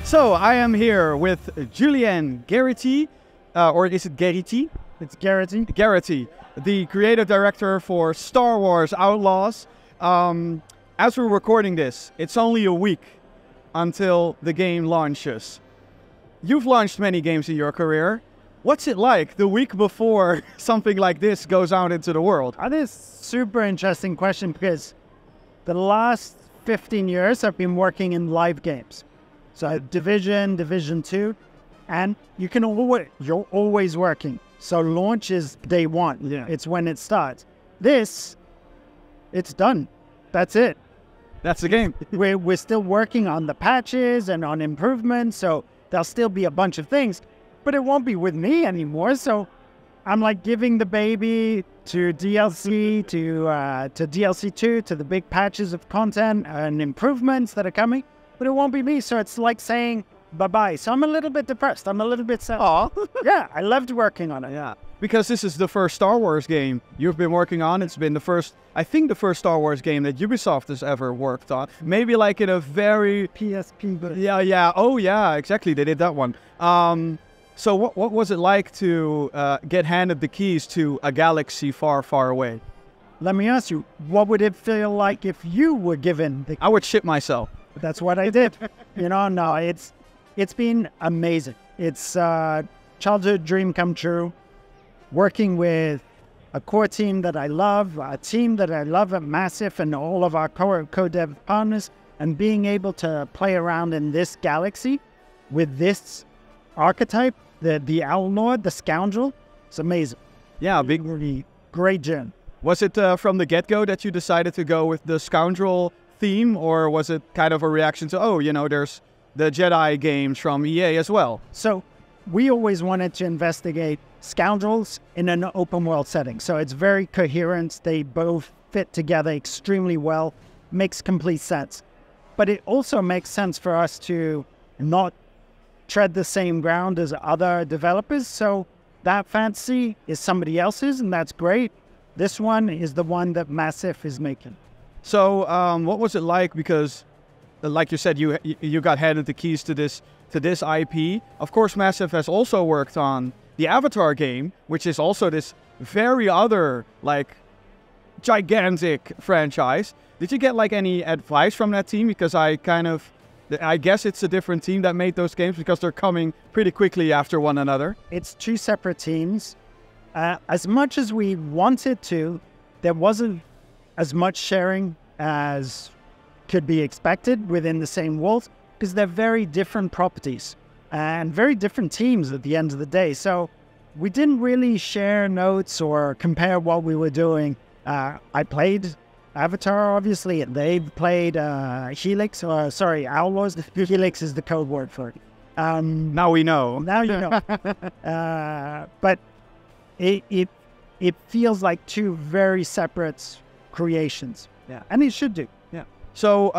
So I am here with Julien Gerighty, or is it Gerighty? It's Gerighty. Gerighty, the creative director for Star Wars Outlaws. As we're recording this, it's only a week until the game launches. You've launched many games in your career. What's it like the week before something like this goes out into the world? That is a super interesting question because the last 15 years I've been working in live games. So Division, Division 2, and you're always working. So launch is day one. Yeah. It's when it starts. This, it's done. That's it. That's the game. We're still working on the patches and on improvements, so there'll still be a bunch of things, but it won't be with me anymore. So I'm like giving the baby to DLC, to DLC 2, to the big patches of content and improvements that are coming, but it won't be me. So it's like saying bye-bye. So I'm a little bit depressed. I'm a little bit sad. Aw. Yeah, I loved working on it. Yeah. Because this is the first Star Wars game you've been working on. It's been the first, I think the first Star Wars game that Ubisoft has ever worked on. Maybe like in a very... PSP. But Yeah. Oh, yeah, exactly. They did that one. So what was it like to get handed the keys to a galaxy far, far away? let me ask you, what would it feel like if you were given the... I would shit myself. That's what I did. No, it's been amazing. It's a childhood dream come true. Working with a core team that I love, a team that I love at Massive and all of our co-dev partners, and being able to play around in this galaxy with this archetype, the outlaw, the scoundrel, it's amazing. Yeah, really great journey. Was it from the get-go that you decided to go with the scoundrel theme, or was it kind of a reaction to, there's the Jedi games from EA as well? So we always wanted to investigate scoundrels in an open world setting. So it's very coherent. They both fit together extremely well. Makes complete sense. But it also makes sense for us to not tread the same ground as other developers. So that fantasy is somebody else's, and that's great. This one is the one that Massive is making. So what was it like? Because like you said, you got handed the keys to this IP. Of course, Massive has also worked on the Avatar game, which is also this very other, gigantic franchise. Did you get any advice from that team? Because I guess it's a different team that made those games, because they're coming pretty quickly after one another. It's two separate teams. As much as we wanted to, there wasn't as much sharing as could be expected within the same walls, because they're very different properties and very different teams at the end of the day. So we didn't really share notes or compare what we were doing. I played Avatar, obviously, and they played Outlaws. Helix is the code word for it. Now we know. Now you know. But it feels like two very separate creations. Yeah. And it should do. Yeah. So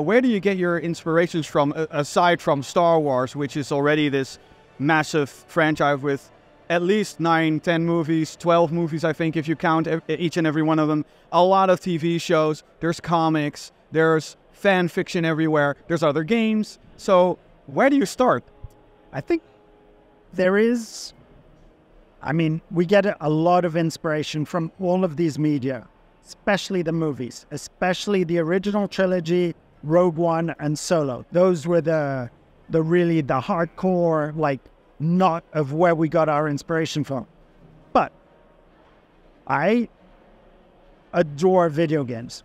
where do you get your inspirations from, aside from Star Wars, which is already this massive franchise with at least 9, 10 movies, 12 movies, I think, if you count each and every one of them. A lot of TV shows, there's comics, there's fan fiction everywhere, there's other games. So where do you start? I think there is... we get a lot of inspiration from all of these media, especially the movies, especially the original trilogy, Rogue One and Solo. Those were the hardcore, knot of where we got our inspiration from. But I adore video games.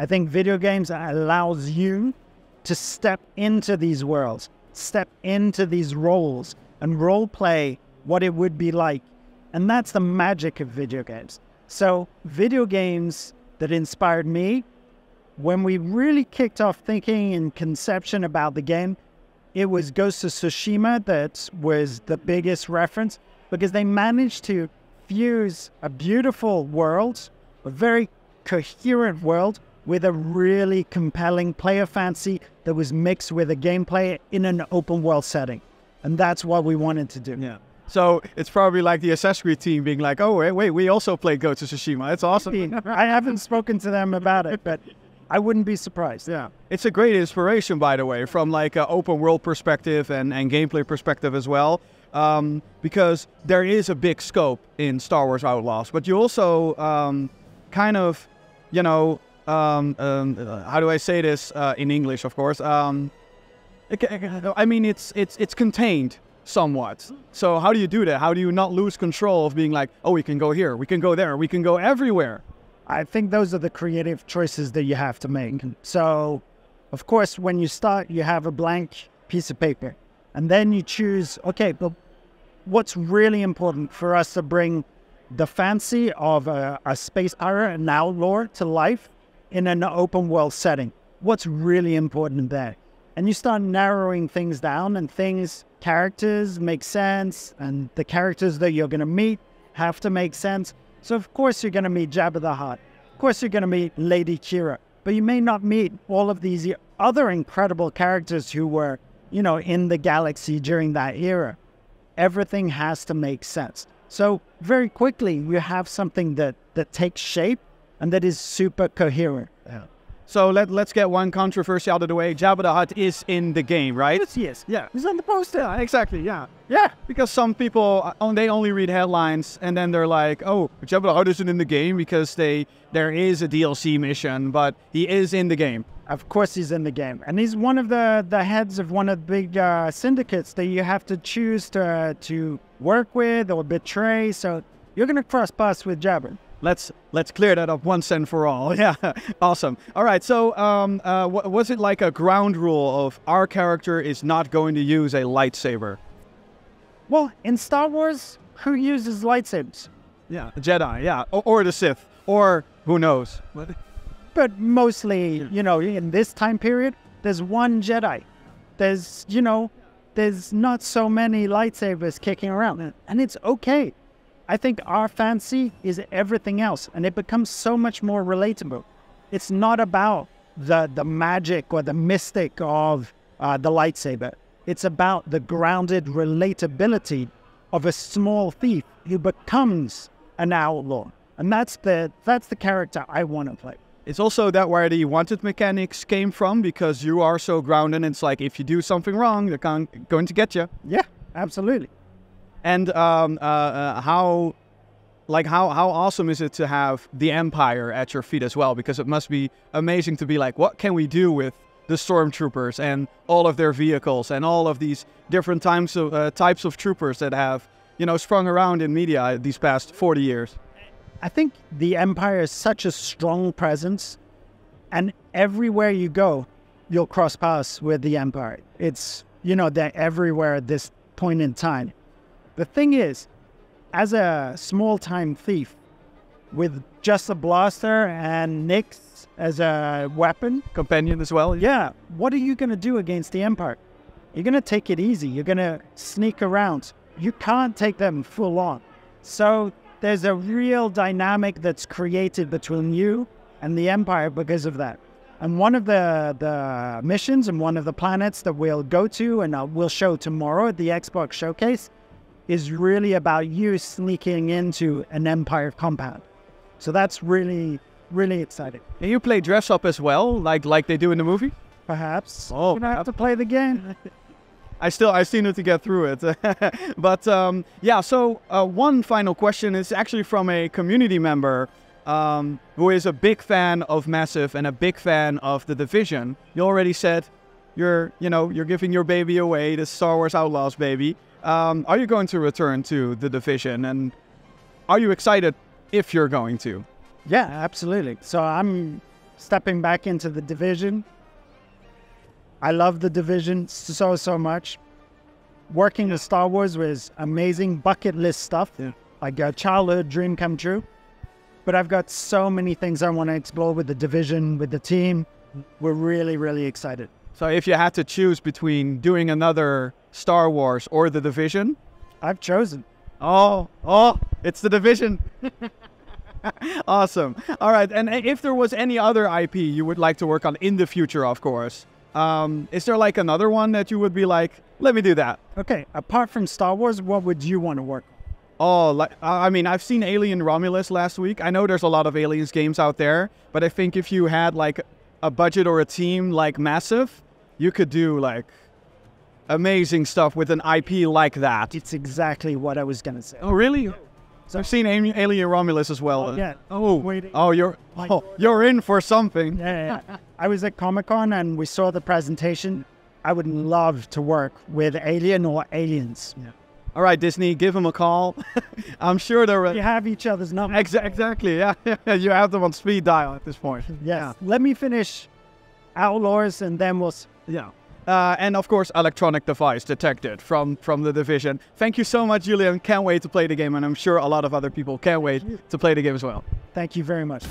I think video games allows you to step into these worlds, step into these roles, and role play what it would be like. And that's the magic of video games. So video games that inspired me, when we really kicked off thinking and conception about the game, it was Ghost of Tsushima that was the biggest reference, because they managed to fuse a beautiful world, a very coherent world, with a really compelling player fantasy that was mixed with a gameplay in an open world setting. And that's what we wanted to do. Yeah. So it's probably like the Assassin's Creed team being like, oh, wait, we also played Ghost of Tsushima. It's awesome. I haven't spoken to them about it, but I wouldn't be surprised. Yeah, it's a great inspiration, by the way, from like an open world perspective and gameplay perspective as well. Because there is a big scope in Star Wars Outlaws, but you also kind of, you know, how do I say this in English? Of course, I mean it's contained somewhat. So how do you do that? How do you not lose control of being like, oh, we can go here, we can go there, we can go everywhere? I think those are the creative choices that you have to make. So, of course, when you start, you have a blank piece of paper. And then you choose, okay, but what's really important for us to bring the fancy of a space pirate, an outlaw, to life in an open world setting? What's really important there? And you start narrowing things down, and characters make sense, and the characters that you're going to meet have to make sense. So of course you're going to meet Jabba the Hutt. Of course you're going to meet Lady Kira. But you may not meet all of these other incredible characters who were, you know, in the galaxy during that era. Everything has to make sense. So very quickly you have something that takes shape and that is super coherent. Yeah. So let's get one controversy out of the way. Jabba the Hutt is in the game, right? Yes. Yeah. He's on the poster. Yeah, exactly. Yeah. Yeah. Because some people, they only read headlines and then they're like, oh, Jabba the Hutt isn't in the game because there is a DLC mission, but he is in the game. Of course he's in the game. And he's one of the heads of one of the big syndicates that you have to choose to work with or betray. So you're going to cross paths with Jabba. Let's clear that up once and for all. Yeah, awesome. All right, so was it like a ground rule of our character is not going to use a lightsaber? Well, in Star Wars, who uses lightsabers? Yeah, the Jedi, yeah, or the Sith, or who knows. But mostly, you know, in this time period, there's one Jedi. There's not so many lightsabers kicking around, and it's okay. I think our fancy is everything else, and it becomes so much more relatable. It's not about the magic or the mystic of the lightsaber. It's about the grounded relatability of a small thief who becomes an outlaw. And that's the character I want to play. It's also that where the wanted mechanics came from, because you are so grounded. It's like if you do something wrong, they're going to get you. Yeah, absolutely. And how awesome is it to have the Empire at your feet as well? Because it must be amazing to be like, what can we do with the stormtroopers and all of their vehicles and all of these different types of troopers that have, you know, sprung around in media these past 40 years? I think the Empire is such a strong presence, and everywhere you go, you'll cross paths with the Empire. It's, you know, they're everywhere at this point in time. The thing is, as a small-time thief with just a blaster and Nyx as a weapon, companion as well. Yeah, what are you going to do against the Empire? You're going to take it easy. You're going to sneak around. You can't take them full on. So there's a real dynamic that's created between you and the Empire because of that. And one of the missions and one of the planets that we'll go to and we'll show tomorrow at the Xbox Showcase is really about you sneaking into an Empire compound. So that's really, really exciting. And you play dress up as well, like they do in the movie? Perhaps. Oh, you're gonna have to play the game. I still need to get through it. But yeah, so one final question is actually from a community member who is a big fan of Massive and a big fan of The Division. You already said you're giving your baby away, the Star Wars Outlaws baby. Are you going to return to The Division, and are you excited if you're going to? Yeah, absolutely. So I'm stepping back into The Division. I love The Division so much. Working with Star Wars was amazing, bucket list stuff. Yeah. Like a childhood dream come true. But I've got so many things I want to explore with The Division, with the team. We're really, really excited. So if you had to choose between doing another Star Wars or The Division? I've chosen. Oh, it's The Division. Awesome. All right, and if there was any other IP you would like to work on in the future, of course, is there like another one that you would be like, let me do that? Okay, apart from Star Wars, what would you want to work on? Oh, I mean, I've seen Alien Romulus last week. I know there's a lot of Aliens games out there, but I think if you had like a budget or a team like massive, you could do like amazing stuff with an IP like that. It's exactly what I was going to say. Oh, really? Yeah. So I've seen Alien Romulus as well. Oh, yeah. You're in for something. Yeah. I was at Comic-Con and we saw the presentation. I would love to work with Alien or Aliens. Yeah. All right, Disney, give them a call. I'm sure they're... You have each other's numbers. Exactly, yeah. You have them on speed dial at this point. Yes. Yeah. Let me finish Outlaws and then we'll... Yeah. And of course, electronic device detected from the Division. Thank you so much, Julien. Can't wait to play the game, and I'm sure a lot of other people can't wait to play the game as well. Thank you very much.